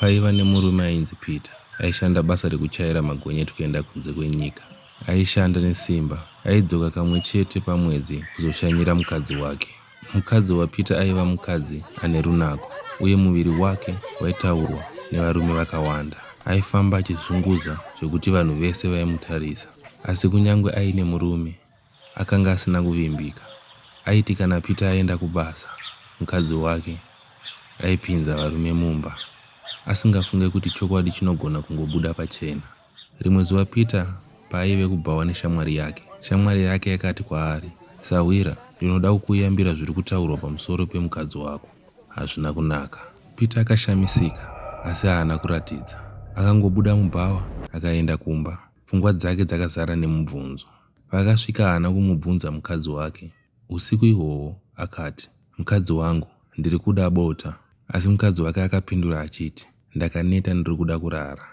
Paiva nemurume ainzi Peter. Aishanda basa rekuchaira magonyeti kuenda kunze kwenyika. Aishanda nesimba. Aidzoka kamwe chete pamwedzi kuzoshanyira mukadzi wake. Mukadzi waPeter aiva mukadzi ane runako, uye muviri wake waitaurwa nevarume vakawanda. Aifamba achizunguza zvekuti vanhu vese vaimutarisa. Asi kunyange aine murume, akanga asina kuvimbika. Aiti kana Peter aenda kubasa, mukadzi wake aipinza varume mumba, asingafunge kuti chokwadi chinogona kungobuda pachena. Rimwe zuva Peter paaive kubvawa neshamwari yake. Shamwari yake yakati kwaari, "Sawira, ndinoda kukuyambira zviri kutaurwa pamusoro pemukadzi wako. Hazvina kunaka." Peter akashamisika, asi haana kuratidza. Akangobuda mubhawa akaenda kumba, pfungwa dzake dzakazara nemubvunzo. Pakasvika haana kumubvunza mukadzi wake. Usiku ihwohwo akati, "Mukadzi wangu, ndiri kuda bota." Asi mukadzi wake akapindura achiti, "Ndakaneta, ndiri kuda kurara."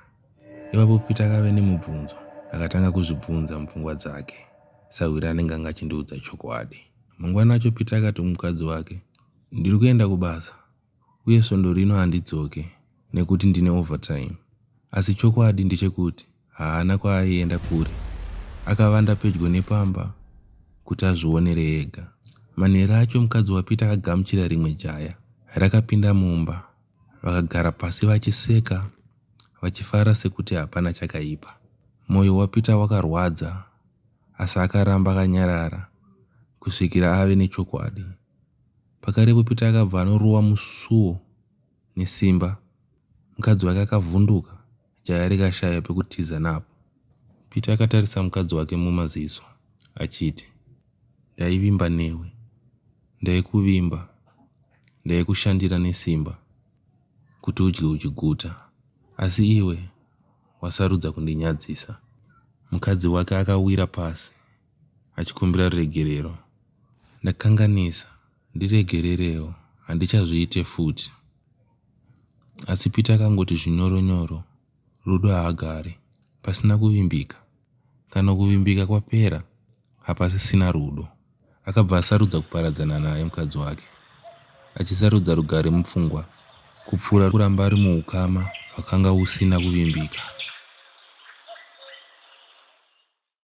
Ipapo Peter akave nemubvunzo, akatanga kuzvibvunza mupfungwa dzake. Sawira anenge anga achindiudza chokwadi. Mangwana acho Peter akati mukadzi wake, "Ndiri kuenda kubasa, uye svondo rino handidzoke nekuti ndine overtime." Asi chokwadi ndechekuti haana kwaaienda kure. Akavanda pedyo nepamba kuti azvionere ega. Manheru acho mukadzi waPeter akagamuchira rimwe jaya rakapinda mumba. Vakagara pasi vachiseka, vachifara sekuti hapana chakaipa. Mwoyo waPeter wakarwadza, asi akaramba akanyarara kusvikira ave nechokwadi. Pakarepo Peter akabva anorohwa musuo nesimba. Mukadzi wake akavhunduka, jaya rikashaya pekutiza napo. Peter akatarisa mukadzi wake mumaziso achiti, "Ndaivimba newe, ndaikuvimba, ndaikushandira nesimba kuti udye uchiguta, asi iwe wasarudza kundinyadzisa." Mukadzi wake akawira pasi achikumbira ruregerero. "Ndakanganisa, ndiregererewo, handichazviite futi." Asi Peter akangoti zvinyoronyoro, rudo haagare pasina kuvimbika. Kana kuvimbika kwapera, hapasisina rudo. Akabva asarudza kuparadzana naye mukadzi wake, achisarudza rugare mupfungwa kupfuura kuramba ari muukama hwakanga husina kuvimbika.